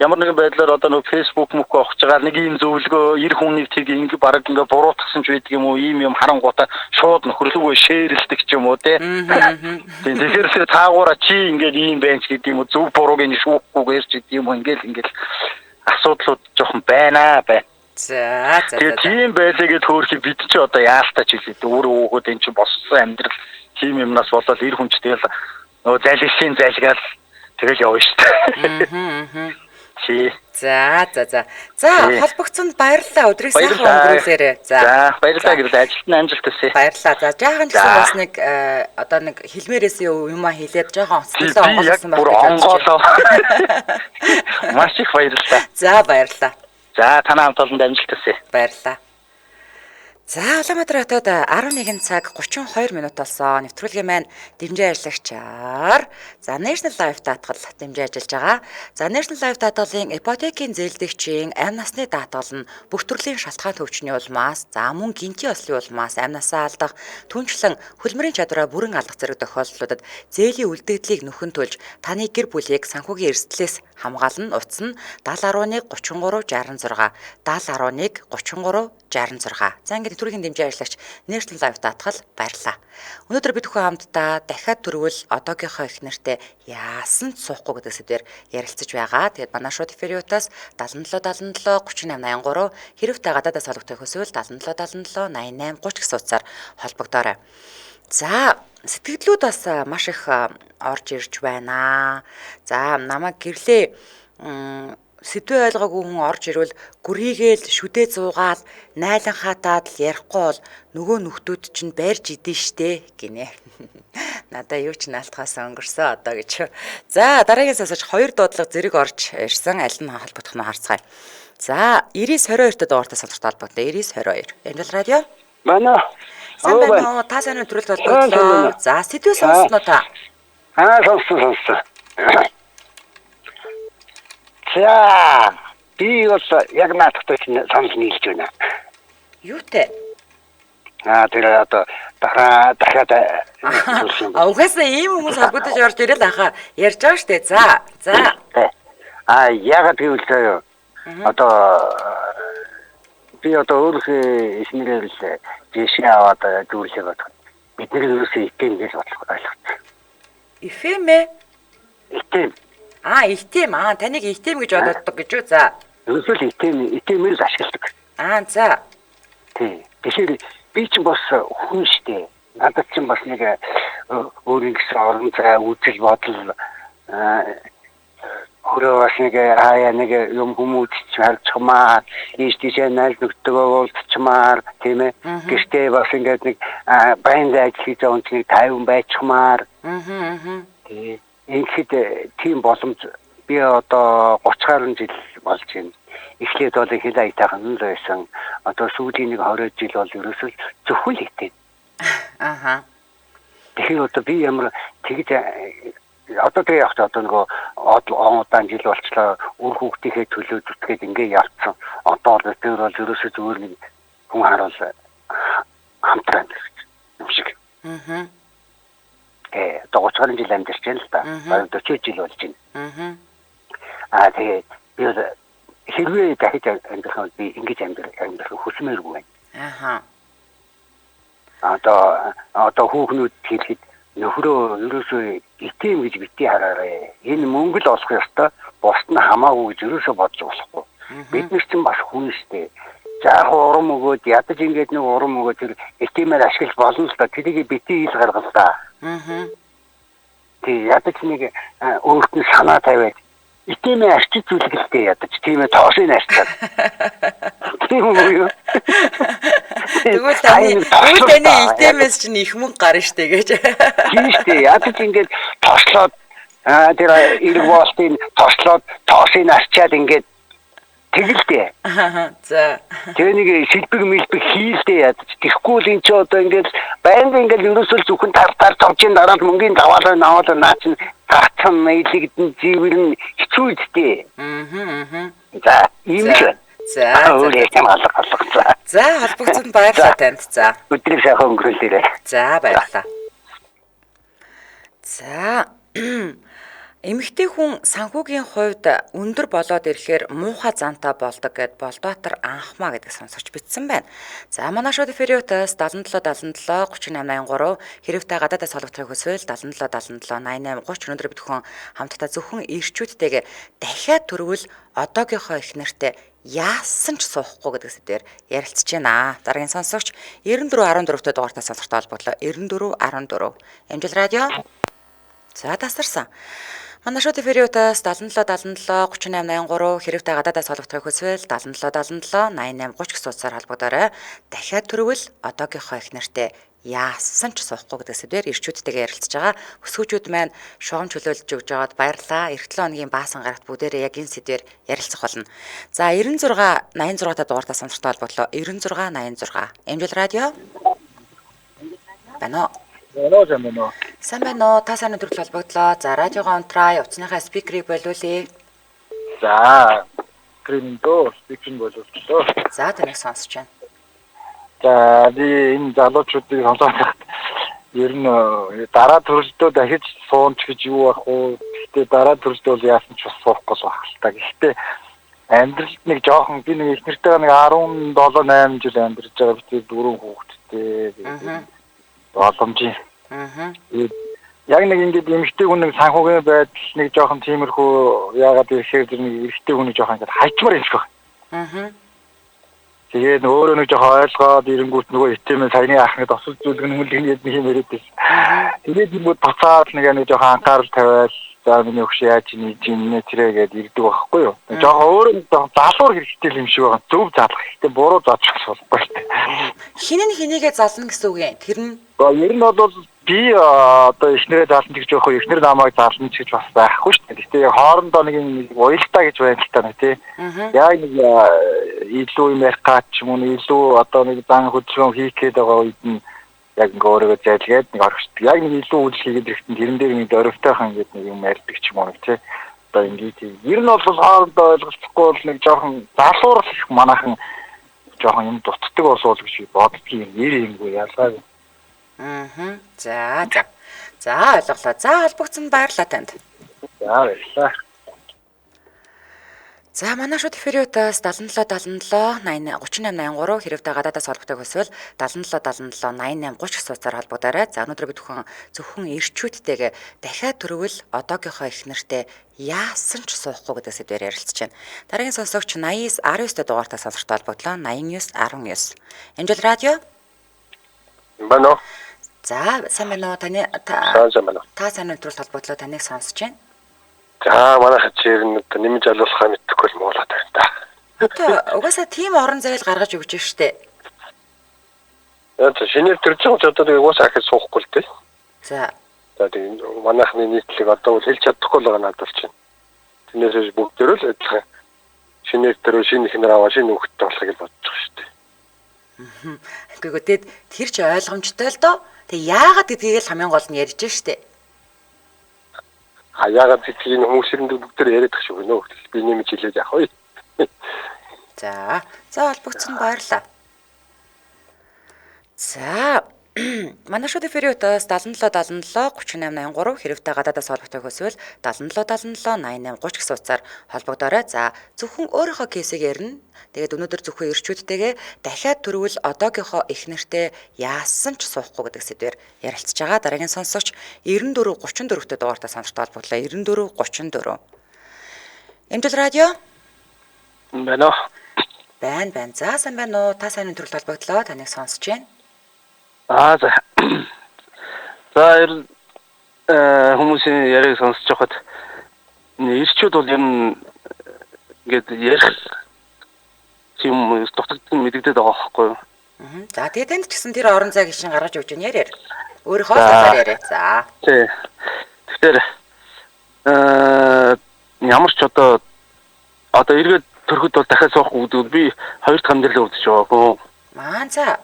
ямар нэгэн байдлаар одоо нөгөө фэйсбુક мөкө огч байгаа нэг ийм зөвлөгөө эр хүнийг тэг ингэ бараг ингээ буруутгасан ч байдаг юм уу ийм юм харангуйтаа шууд нөхрөлгөө шеэрлдэг ч юм уу те. Тэгэхээр таагуура чи ингээд ийм байна ч гэдэг юм уу зөв бурууг нь шүүхгүйгээр ч гэдэг юм уу ингээл асуудлууд жоохон байна. За. Тийм байлээ гэж хөөрхий бид ч одоо яалтаа ч хэлээ өөрөө өгөөд энэ чинь боссон амьдрал тийм юмнаас болоод эр хүн ч тэгэл нөгөө залгисын залгаал тэгэл явна шүү дээ. За. Холбогцсонд баярлалаа. Өдрийг сайхан өнгөрүүлээрэй. За, баярлалаа гэж ажилтны амжилт хүсье. Баярлалаа. За, жаахан ч гэсэн бас нэг одоо нэг хэлмээрээс юм аа хэлээд жаахан онцлог онгоолсон байна. Маш их баярлалаа. За, баярлалаа. За, танай хамт олонд амжилт хүсье. Баярлалаа. За, Улаанбаатар хотод 11 цаг 32 минут болсон. Нэвтрүүлгийн маань дэмжин ажиллагчаар National Life даатгал дэмжин ажиллаж байгаа. National Life даатгалын ипотекийн зээлдэгчийн амь насны даатгал нь бүх төрлийн шалтгаан төвчний улмаас, мөн гинтийн ослын улмаас амнасаа алдах, түнчлэн хөлмөрийн чадвараа бүрэн алдах зэрэг тохиолдлуудад зээлийн үлдэгдлийг нөхөн төлж таны гэр бүлийг санхүүгийн эрсдлээс хамгаална. Утас нь 7011 33 66 7011 33 66. За ингээд түрүүгийн дэмжин ажиллагч National Life даатгал баярлаа. Өнөөдөр бид бүхэн хамтдаа дахиад төрвөл одоогийнхоо их нэртэй яасан ч суухгүй гэдэг сэдвээр ярилцаж байгаа. Тэгээд манай шууд эфириутаас 77 77 38 83 хэрвээ гадаадаас холбогдох хүсвэл 77 77 88 30 гэсэн утсаар холбогдоорой. За сэтгэлдлүүд бас маш их орж ирж байна. За намайг гэрлээ сэдвээ ойлгоогүй хүн орж ирвэл гүрийгээл шүдээ зуугаал найлан хатаад л ярихгүй бол нөгөө нөхдүүд чинь байрж идэн штэ гинэ. Надаа юу ч наалтахаас өнгөрсөн одоо гэж. За дараагийн сасаж 2 дуудлага зэрэг орж ирсэн. Аль нь холбогдох нь харцгаая. За 9922-т дугаартай сонсогч холбоотой 9922. Энэ л радио. Манай. Сайн байна уу? Та сайн өдрөлт болбодлоо. За сэдвээ сонссноо та. Сонссон. За би бол яг наадахтай санал нийлж байна. Юутэй? Тэр одоо дахиад угаасаа ийм хүмүүс холбогдож орж ирэл ахаа ярьж байгаа штэ. За. Ягаад гэвэл заяа одоо би одоо өөрийнхөө эснэрээр л жишээ аваад дүүрлээ бодох. Бидний ерөөсөө итгэм гэж ойлгосон. Ихэм ээ? Итгэм. Итэм. Таныг итэм гэж боддог гэж үү? За. Ерөөсөө итэмээр л ашигладаг. За. Тэгэхээр би ч бас хүн штэ. Надад ч бас нэг өөрийн гэсэн орон зай үзэл бодол өөрөө бас нэг юм хүмүүс ч харцмаар ийшээ найз нөхдөдөө уулзчмаар тийм ээ. Гэртээ бас ингээд нэг баян ажил хийж байгаа нэг 50 байчмаар. Ингээд тийм боломж би одоо 30 гаруй жил болж байна. Эхлээд бол хэл аятайхан л байсан. Одоо сүүлийн нэг 20 жил бол ерөөсөө зөвхөн л итэй. Тэгэхээр одоо би ямар тэгж одоо тэгээ явах одоо нөгөө удаан жил болчлоо үр хүүхдийнхээ төлөө зүтгээд ингээ явцсан. Одоо бол тэр бол ерөөсөө зүгээр нэг хүн харуул хамтран юм шиг. Одоо 30 гаруй жил амьдарч байна л да. Бараг 40 жил болж байна. Тэгээд би хэрвээ дахиж амьдрах бол би ингэж амьдрах хүсмээргүй байна. Одоо хүүхнүүд хэлэхэд нөхрөө ерөөсөө итэм гэж бити хараарай. Энэ мөнгө л олох ёстой. Бусд нь хамаагүй гэж ерөөсөө бодож болохгүй. Бид нар ч бас хүн штэ. За урам өгөөд ядаж ингэж нэг урам өгөөд тэр итэмээр ашиглаж болно л да. Тэрийг бити ил гаргалаа. Тэг ядаж нэг өөрт нь санаа тавиад итэмээ арчиж зүйлгэлтэй ядаж тийм ээ тоошин арчаад. Тийм үү? Тэгвэл таны итэмээс чинь их мөнгө гарна штэ гэж. Тийм штэ ядаж ингэж тоошлоод тэр эрг болтын тоошлоод тоошин арчаад ингэж тэгэлдээ. За. Тэр нэг шилбэг хийлдээ ядаж. Тэгэхгүй л энэ ч одоо ингэж байнга ингэж ерөөсөө зөвхөн тартаар товчийн дараа мөнгөний даваалаа наваалаа наа чинь гацсан мэйлэгдэн живэрн хэцүү үстэй. За, ийм л. За. За, холбогдсонд баярлалаа танд. За. Өдрийг сайхан өнгөрүүлээрэй. За, баярлалаа. За. Эмэгтэй хүн санхүүгийн хувьд өндөр болоод ирэхээр муухай зантай болдог гэд Болбаатар анхмаа гэдэг сонсогч бичсэн байна. За манай шоу Фериотас 77 3883 хэрвээ гадаадаас холбогдохыг хүсвэл 77 88 30 өнөөдөр бид хүн хамтдаа зөвхөн ирчүүдтэйгээ дахиад төрвөл одоогийнхоо их нэртэй яасан ч суухгүй гэдэг сэдвээр ярилцж байна. Дараагийн сонсогч 9414-т дугаартаа сонсогчтой холбогдлоо 9414 Амжил радио. За тасарсан. Манай шоу Фериотас 77 3883 хэрвээ гадаадаас холбогдохыг хүсвэл 77 88 30 гэсэн утсаар холбогдоорой. Дахиад төрвөл одоогийнхоо их нэртэй яасан ч суухгүй гэдэг сэдвээр ирчүүдтэйгээ ярилцж байгаа. Өсгөөчүүд маань шугам чөлөөлж өгж байгаад баярлалаа. Эх 7 хоногийн баасан гарагт бүгдээрээ яг энэ сэдвээр ярилцах болно. За 96 86 та дугаартаа сонсогчтой холбогдлоо 96 86 Амжил радио. Бано. Сайн байна уу? Та сайн өдрөл холбогдлоо. За радиогоо онтраа, утасныхаа спикерийг болиулъя. За, гриндо спикинг боловчлоо. За таныг сонсож байна. За, би энэ залуучуудыг сонсоод ер нь дараа төрөлдөө дахиж суунч гэж юу ах вэ? Гэхдээ дараа төрөлдөө бол яасан ч бас суухгүй байна. Гэхдээ амьдралд нэг жоохон би нэг их нэртэй нэг 17 8 жил амьдарч байгаа би дөрөв хүүхэдтэй. Боломжийн. Яг нэг ингэж эмэгтэй хүн нэг санхүүгийн байдал нэг жоохон тиймэрхүү яагаад ихээр тэр нэг эрэгтэй хүн жоохон ингэж хайчмаар юм шиг байна. Тэгээд өөрөө нэг жоохон ойлгоод ирэнгүүт нөгөө итэмээ саяны ахнад осол зүйлгэн хүлээж нэг юм яриад байсан. Тэгээд юм буцаад нэг жоохон анхаарал тавиал за миний өгш яаж нэ тэрээгээд ирдэг байхгүй юу. Жоохон өөрөө залуур хэрэгтэй юм шиг байна. Зөв заалах хэрэгтэй буруу зааж болохгүй шүү дээ. Хинэн хинийгээ зална гэсэн үг юм. Тэр нь ер нь бол би одоо эхнэрээ заална гэж жоохоо эхнэр намайг заална гэж бас байхгүй шүү дээ. Гэхдээ хоорондоо нэг уялдаа гэж байна л та нэг тий. Яг нэг илүү юм ярих гад ч юм уу илүү одоо нэг зан хөдөлгөөн хийх гээд байгаа үед нь яг ингээ өөрийгөө зайлгээд нэг орхичдаг. Яг нэг илүү үйл хийгээд ирэхдээ тэрэн дээр нэг дөрөвтэйхан ингээд нэг юм ярьдаг ч юм уу тий. Одоо ингээд ер нь бол хоорондоо ойлголцохгүй бол нэг жоохон залуур их манайхан жоохон юм дутдаг болов гэж боддгийг нэр юмгүй ялгаагүй. За ойлголоо. За холбогдсон баярлалаа танд. За баярлалаа. За манай шоу Фериотас 77 3883 хэрвээ гадаадаас холбогдохыг хүсвэл 77 88 30 гэсэн утсаар холбогдоорой. За өнөөдөр бид зөвхөн ирчүүдтэйгээ дахиад төрвөл одоогийнхоо их нэртэй яасан ч суухгүй гэдэг сэдвээр ярилцж байна. Дараагийн сонсогч 89 дугаартаа сонсогчтой холбогдлоо 89 19 Амжил радио. Бано. За сайн байна уу? Та сайн өдрөл холбогдлоо таныг сонсож байна. За манай хачээр нь нэмж алуулахаа мэдхгүй л муулаад байна та. Одоо угаасаа тийм орон зайд гаргаж өгч штэ. Яг шинээр төрж байгаа ч одоо тэгээ угаасаа ахиж суухгүй л дээ. За. За тэгээ манайхны нийтлэг одоо бол хэлж чадахгүй л байгаа надад чинь. Тэрнээс бүгдөө л адилхан шинээр төрөө шинэ ихнэр аваа шинэ хүүхэдтэй болохыг л бодож байгаа штэ. Гэхдээ тэр ч ойлгомжтой л доо. Тэгээ яагаад гэдгийг л хамгийн гол нь ярьж штэ. Яагаад гэдгийг хүмүүсийн бүгдээр яриад тах шүү гэнэ. Би нэмж хэлээд яах вэ? За холбогдсон баярлаа. За Манай шууд эфирийн утас 77 77 38 83 хэрэвээ гадаадаас холбогдох хүсвэл 77 77 88 30 гэсэн утсаар холбогдоорой. За зөвхөн өөрийнхөө кейсийг ярина. Тэгээд өнөөдөр зөвхөн ирчүүдтэйгээ дахиад төрвөл одоогийнхоо их нэртэй яасан ч суухгүй гэдэг сэдвээр ярилцж байгаа. Дараагийн сонсогч 94 34-т дугаартаа сонирхтой холбогдлоо. 94 34. Эмтэл радио байна уу? байна. За сайн байна уу? Та сайн төрөлд холбогдлоо. Таныг сонсож байна. За. Хүмүүсийн яриаг сонсож байхад ирчүүд бол ер нь ингээд ярих юм дутагдсан мэдэгдээд байгаа байхгүй юу? За тэгээд энд ч гэсэн тэр орон зай гişin гаргаж өгч байна яриа. Өөрийнхөө талаар яриа. За. Тий. Тэгэхээр ямар ч одоо эргээд төрөхөд бол дахиад суухгүй гэдэг би хоёр дахь амьдралаа үзэж байгаагүй. Маань за.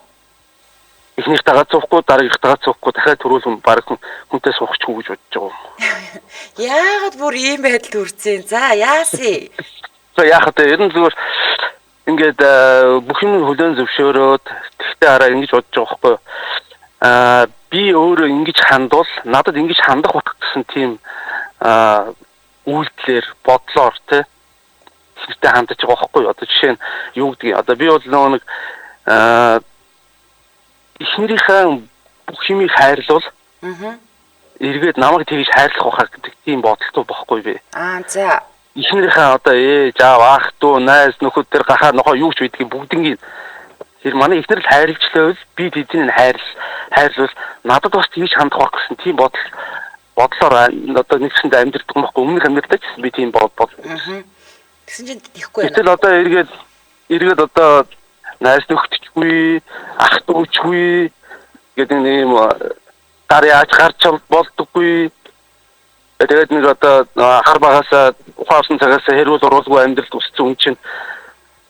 Эхнийх дагаад суухгүй, дараагийнх дагаад суухгүй, дахиад төрүүлэн баг хүнтэй суухчгүй гэж бодож байгаа. Яагаад бүр ийм байдалд хүрсэн? За яасын? За яахад ер нь зүгээр ингээд бүх юм хүлээн зөвшөөрөөд тэгтээ хараа ингэж бодож байгаа байхгүй юу? Би өөрөө ингэж хандвал надад ингэж хандах утга гэсэн тийм үйлдэлээр бодлоор тий хэрэгтэй хандаж байгаа байхгүй юу? Одоо жишээ нь юу гэдгийг одоо би бол нэг эхнэрийнхээ бүх юмыг хайрлуул. Эргээд намайг тэгж хайрлах байхаа гэдэг тийм бодолтой байхгүй би. За. Эхнэрийнхээ одоо ээж, аав, ах, дүү, найз, нөхөд төр гахаа нохоо юу ч байдгийг бүгднийг тэр манай эхнэр л хайрлжлаа би тэднийг хайрлуул надад бас тэгж хандах байх гэсэн тийм бодлоор одоо нэгсэнд амьдрэх юм байхгүй. Өмнөх амьдралдаа ч би тийм бодол. Тэгсэн чинь тийхгүй байна. Тэгэл одоо эргээд одоо найз нөхдөчгүй, ах дүүчгүй гэдэг нэг юм гар яаж гарч болдоггүй. Тэгээд нэг одоо хар багасаа ухаасан цагаас хэрүүл уруулгүй амьдралд үссэн хүн чинь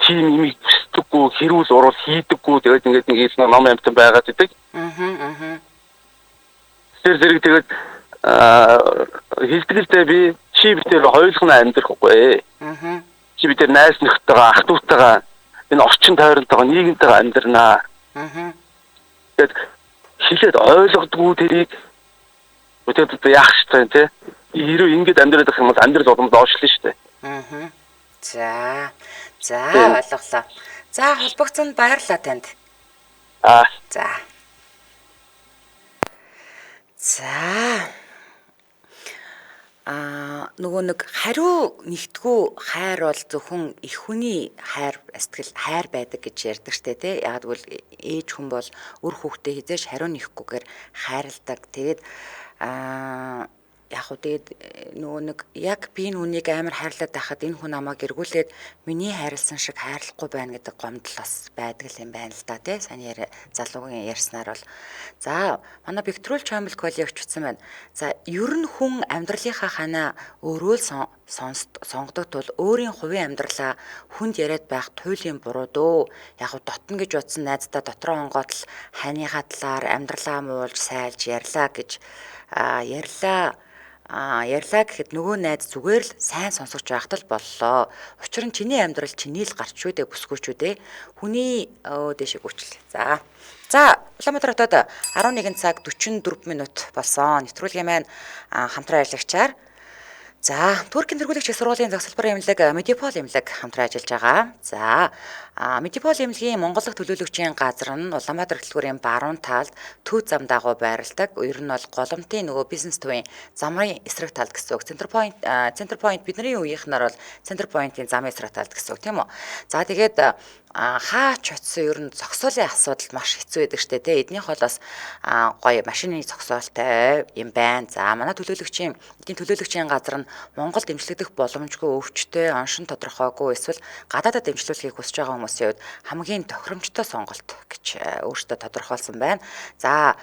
тийм юм хүсдэггүй, хэрүүл уруул хийдэггүй. Тэгээд ингээд нэг ийм ном амтан байгаад идэг. Тэр зэрэг тэгээд хилдгэлтэй би чи битэр хоёулахна амьдрахгүй. Чи битэр найз нөхдөйгээ, ах дүүтэйгээ энэ орчин тойронтойгоо нийгэмтэйгээ амьдрнаа. Тэгээд хилээд ойлгодгүй тэрийг өдөрт яах вэ тий? Ирүү ингэж амьдраад байх юм бол амьдрал боломж доошлоо шүү дээ. За ойлголоо. За холбогцсонд баярлалаа танд. Нөгөө нэг хариу нэгтгүү хайр бол зөвхөн их хүний хайр сэтгэл хайр байдаг гэж ярьдаг штэ тий. Яг тэгвэл ээж хүн бол үр хүүхдээ хизээш хариу нэхгүйгээр хайрладаг. Тэгээд яг уу тэгээд нөгөө нэг яг би нүунийг амар хайрлаад байхад энэ хүн намайг эргүүлээд миний хайрлсан шиг хайрлахгүй байна гэдэг гомдол бас байдаг юм байна л да тий. Сайн залуугийн ярьснаар бол за манай Victoria Channel College очсон байна. За ер нь хүн амьдралынхаа ханаа өөрөө л сонгодог тул өөрийн хувийн амьдралаа хүнд яриад байх туйлын буруу дөө. Яг уу дотно гэж бодсон найздаа дотроо онгоод л ханыхаа талаар амьдралаа муулж сайлж ярьлаа гэж ярьлаа гэхэд нөгөө найз зүгээр л сайн сонсогч байхад л боллоо. Учир нь чиний амьдрал чиний л гарч шүү дээ бүсгүүчүү дээ. Хүний дэшиг үчлээ. За Улаанбаатар хотод 11 цаг 44 минут болсон. Нэвтрүүлгийн маань хамтран ажиллагчаар за Туркийн тэргүүлэгч сургуулийн загсалбар эмнэлэг Медипол эмнэлэг хамтран ажиллаж байгаа. За Медипол эмнэлгийн Монголын төлөөлөгчийн газар нь Улаанбаатар хөтөлбөрийн баруун талд төв зам дагуу байрладаг. Ер нь бол голомтын нөгөө бизнес төвийн замрын эсрэг талд гэсэн үг. Center point бидний үеийнхнаар бол Center point-ийн замын эсрэг талд гэсэн үг тийм үү. За тэгээд хаач очсон ер нь зогсоолын асуудал маш хэцүү байдаг штэ тий. Эднийх бол бас гоё машины зогсоолтой юм байна. За манай төлөөлөгчийн газар нь Монгол дэмжлэгдэх боломжгүй өвчтөй оншин тодорхойгүй эсвэл гадаадад дэмжлүүлэхийг хүсэж байгаа хүмүүсийн хувьд хамгийн тохиромжтой сонголт гэж өөртөө тодорхойлсон байна. За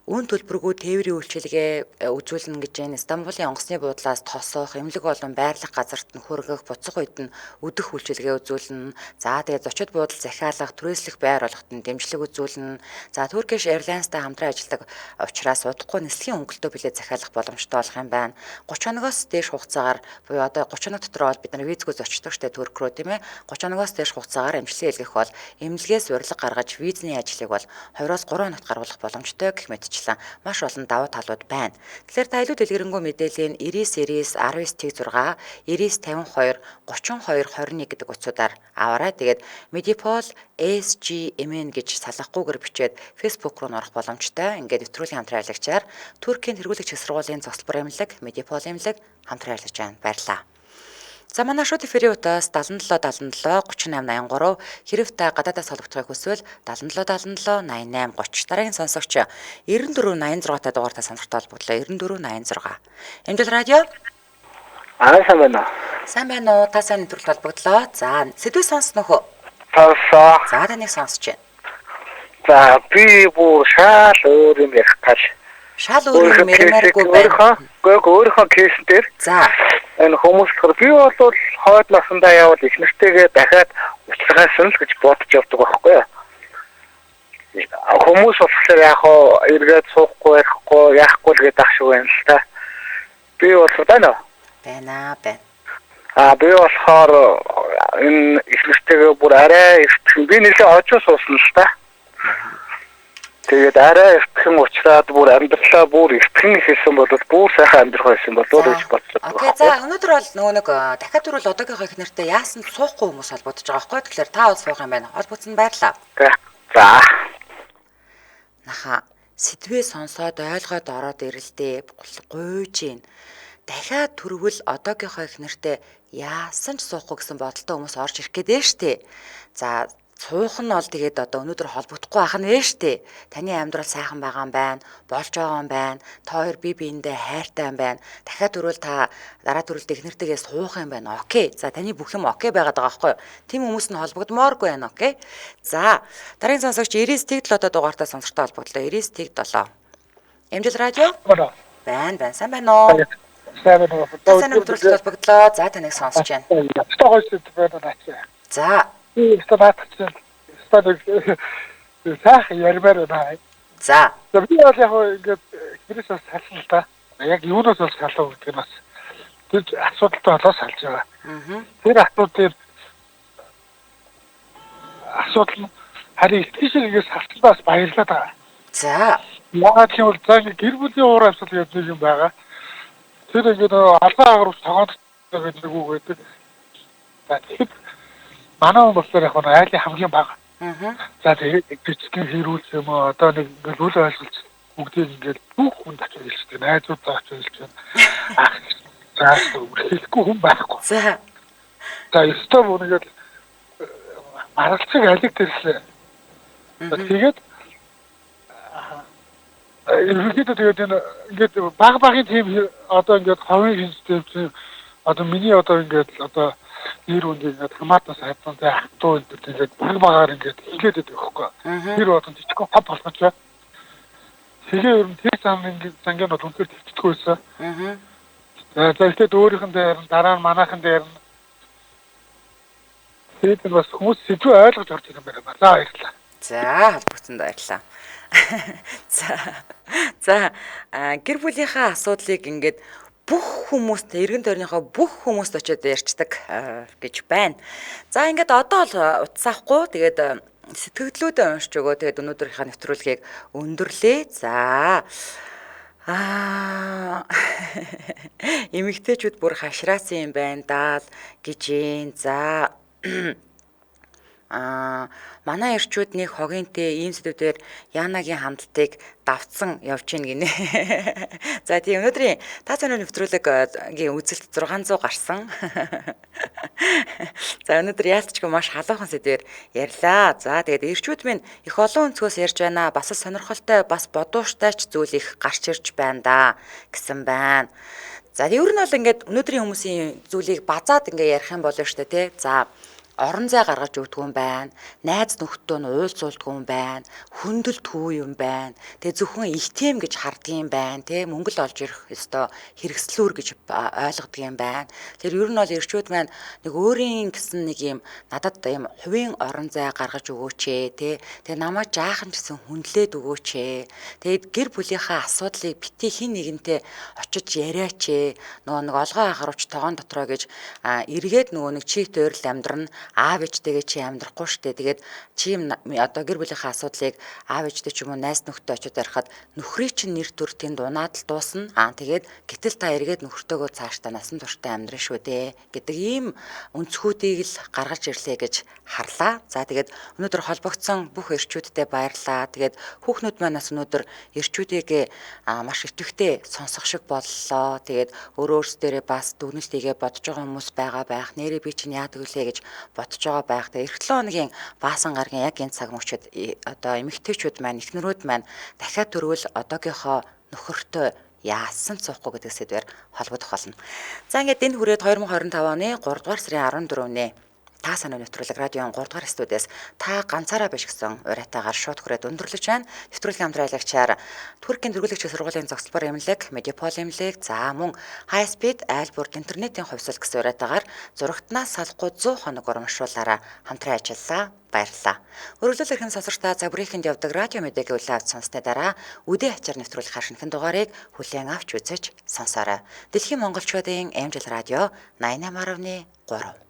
үн төлбөргүй тээврийн үйлчилгээ үзүүлнэ гэж байна. Стамбулын онгоцны буудлаас тосох, эмнэлэг болон байрлах газарт нь хүргэх, буцах үед нь өдөх үйлчилгээ үзүүлнэ. За тэгээд зочид буудал захиалах, түрээслэх байр болгоход нь дэмжлэг үзүүлнэ. За Turkish Airlines-тай хамтран ажилладаг учраас удахгүй нислэгийн өнгөлтөө билет захиалах боломжтой болох юм байна. 30 хоногоос дээш хугацаагаар буюу одоо 30 хоног дотор бол бид нар визгөөс очдог штэ Турк руу тийм ээ. 30 хоногоос дээш хугацаагаар эмчилгээ илгээх бол эмнэлгээс урилга гаргаж визний ажлыг бол 2-3 хоногт гаргуулах боломжтой гэх мэтчлэн маш олон давуу талууд байна. Тэгэхээр та илүү дэлгэрэнгүй мэдээллийн 99 19 19 56 99 52 32 21 гэдэг утсуудаар аваарай. Тэгээд Medipol SGMN гэж салахгүйгээр бичээд Facebook руу нурах боломжтой. Ингээд нэвтрүүлгийн хамтран аялагчаар Туркийн тэргүүлэгч их сургуулийн цогцлбор эмнэлэг, Medipol эмнэлэг хамтран аялагч байна. Баярлалаа. За манай шууд эфирийн утас 77 77 38 83 хэрэг та гадаадаас холбогдохыг хүсвэл 77 77 88 30 дараагийн сонсогч 94 86 та дугаартай сонирхтой холбогдлоо 94 86. Эмдэл радио. Сайн байна уу? Сайн байна уу? Та сайн нэвтрүүлэлт холбогдлоо. За сэдвээ сонснох уу? Сонсоо. За таныг сонсож байна. За би бүр шал өөр юм ярих гал. Шал өөр юм ярмааргүй байна. Өөрийнхөө кейс дээр. За энэ хүмүүс би бол хойд насандаа явал их нэртэйгээ дахиад уулзахаас л гэж бодож явдаг байхгүй юу? Хүмүүс болохоор яг хоо эргээд суухгүй ярихгүй яахгүй л гэдэг шиг байна л та. Би бол байна. байна. Би болохоор энэ их нэртэйгээ бүр арай би нэлээ очоо суусан л та. Тэгээд арай эртхэн уучраад бүр амьдралаа бүр эртхэн хийсэн бол бүр сайхан амьдрах байсан болов уу гэж бодсон. Окей, за өнөөдөр бол нөгөө нэг дахиад түрүүл одоогийнхоо их нэртэй яасан суухгүй хүмүүс холбогдож байгаа байхгүй. Тэгэхээр та бол суух юм байна. Холбогдсон баярлалаа. За. Наха сэдвээ сонсоод ойлгоод ороод ирэлдээ гуйж гин. Дахиад түргэл одоогийнхоо их нэртэй яасан ч суухгүй гэсэн бодолтой хүмүүс орж ирэх гээд байна штэ. За суух нь бол тэгээд одоо өнөөдөр холбогдохгүй байх нь штэ. Таны амьдрал сайхан байгаа юм байна, болж байгаа юм байна. Та хоёр бие биендээ хайртай юм байна. Дахиад түрүүл та дараа түрүүлд их нэртэйгээ суух юм байна. Окей. За таны бүх юм окей байгаад байгаа байхгүй юу? Тим хүмүүс нь холбогдмооргүй байна, окей. За дараагийн сонсогч 99.7 дугаартай сонсортой холбогдлоо. 99.7. Эмжил радио? Байна. Сайн байна уу? Сайн байна уу? Сайн нэвтрүүлэлт холбогдлоо. За таныг сонсож байна. За. Сайхан ярмаар байна. За. Би бол яг ингээд экспрессоос салсан л та. Яг юунаас бол салсан гэдэг нь бас тэр асуудалтай болоо салж байгаа. Тэр асуудал нь харин ихтэйшээс салснаас баярлалаа та. За. Яагаад гэвэл гэр бүлийн уур амьсгал гэдэг юм байгаа. Тэр ингээд албан агаарч тогоод гэдэг нэг үг байдаг. За тэгэхэд манай хүмүүс болохоор яг айлын хамгийн бага. За тэгээд бичгийн хэрүүлс юм уу одоо нэг ингээд үл ойлголт бүгдийг ингээд бүх хүнд очиж хэлчихдэг. Найзуудаа очиж хэлчихдэг. За хэлэхгүй хүн байхгүй. За. За өстөө үнэхээр маргалцыг алиг дэрслээ. Тэгээд ерөнхийдөө тэгээд ингээд багын тим одоо ингээд хавийн систем одоо миний одоо ингээд одоо нэр үндийг ингээд хамаатаас хайсан тэ хатуу ингээд багаар ингээд хилээд байдаг байхгүй. Тэр бодон тийчгүй хав болгоч. Тэгээ ер нь тэр зангийн бол үнээр тэгтдэггүй байсан. За тэгээд өөрийнх нь дээр дараа нь манайхан дээр тэгээд бас хүмүүс сэдвээ ойлгож орж ирэх юм байна. За баярлалаа. За холбогдсонд баярлалаа. За гэр бүлийнхаа асуудлыг ингээд бүх хүмүүст эргэн тойрныхоо бүх хүмүүст очиод ярьцдаг гэж байна. За ингээд одоо л утсаахгүй тэгээд сэтгэлдлүүдээ уншиж өгөө. Тэгээд өнөөдрийнхээ нэвтрүүлгийг өндөрлөө. За эмэгтэйчүүд бүр хашраасан юм байна даа гэж юм. За манай эрчүүд нэг хогинтэй ийм сэдвээр Яанагийн хандалтыг давтсан явж гин гинэ. За тийм өнөөдрийн та цааны нэвтрүүлгийн үзэлт 600 гарсан. За өнөөдөр яалтчгүй маш халуухан сэдвээр ярьлаа. За тэгээд эрчүүд минь их олон өнцгөөс ярьж байна. Бас сонирхолтой, бас бодууштай ч зүйл их гарч ирж байна да гэсэн байна. За ер нь бол ингээд өнөөдрийн хүмүүсийн зүйлийг базаад ингээд ярих юм болно шүү дээ тий. За орон зай гаргаж өгдөг юм байна. Найз нөхдөө нь уулзуулдаг юм байна. Хүндэлтгүй юм байна. Тэгээ зөвхөн ихтэйм гэж харддаг юм байна. Тэ мөнгө л олж ирэх ёстой хэрэгслүүр гэж ойлгодог юм байна. Тэр ер нь бол эрчүүд маань нэг өөрийн гэсэн нэг юм надад юм хувийн орон зай гаргаж өгөөч ээ. Тэгээ намайг жаахан ч гэсэн хүндлээд өгөөч ээ. Тэгээд гэр бүлийнхаа асуудлыг бити хин нэгэнтэй очиж яриач ээ. Нөгөө нэг олгоо ахарч тоон дотроо гэж эргээд нөгөө нэг чи тойрол амьдрна. Аав ээжтэйгээ чи амьдрахгүй штэ. Тэгээд чи одоо гэр бүлийнхаа асуудлыг аав ээжтэй ч юм уу найз нөхдөд очиж ярихад нөхрийн чинь нэр төр тэнд унаад л дуусна. Тэгээд гэтэл та эргээд нөхртөөгөө цаашдаа насан туршдаа амьдрын шүү дээ гэдэг ийм өнцгүүдийг л гаргаж ирлээ гэж харлаа. За тэгээд өнөөдөр холбогдсон бүх эрчүүдтэй баярлалаа. Тэгээд хүүхнүүд манаас өнөөдөр эрчүүдийг маш идэвхтэй сонсох шиг боллоо. Тэгээд өөрөөсдөө бас дүгнэлт хийгээ бодож байгаа хүмүүс байгаа байх. Нэрээ би чинь яадаг үлээ гэж бодож байгаа байх. Тэгээд эх 7 хоногийн баасан гаргийн яг энэ цаг мөчид одоо эмэгтэйчүүд маань эхнэрүүд маань дахиад төрвөл одоогийнхоо нөхөртөө яасан цуухгүй гэдэг сэдвээр холбогдох болно. За ингээд энэ хүрээд 2025 оны 3 дугаар сарын 14-ний та санаа нэвтрүүлэг радион 3 дугаар студиэс та ганцаараа биш гэсэн уриатаагаар шууд хүрээд өндөрлөж байна. Нэвтрүүлгийн хамтраалагчаар Туркийн дөрвөлэгч сургуулийн зохицолбор эмнэлэг, Медиапол эмнэлэг, за мөн High Speed айлбар интернетийн хувьсэл гэсэн уриатаагаар зурагтнаас салахгүй 100 хоног урамшуулаараа хамтран ажиллалаа. Баярлалаа. Өргөлөөл эрхэм сонсогчдаа цаг бүрийнхэнд явдаг радио мэдээгийн үйл авч сонссны дараа үдээ ачаар нэвтрүүлэх шинэхэн дугаарыг хүлээн авч үзэж сонсоорой. Дэлхийн монголчуудын эмжил радио 88.3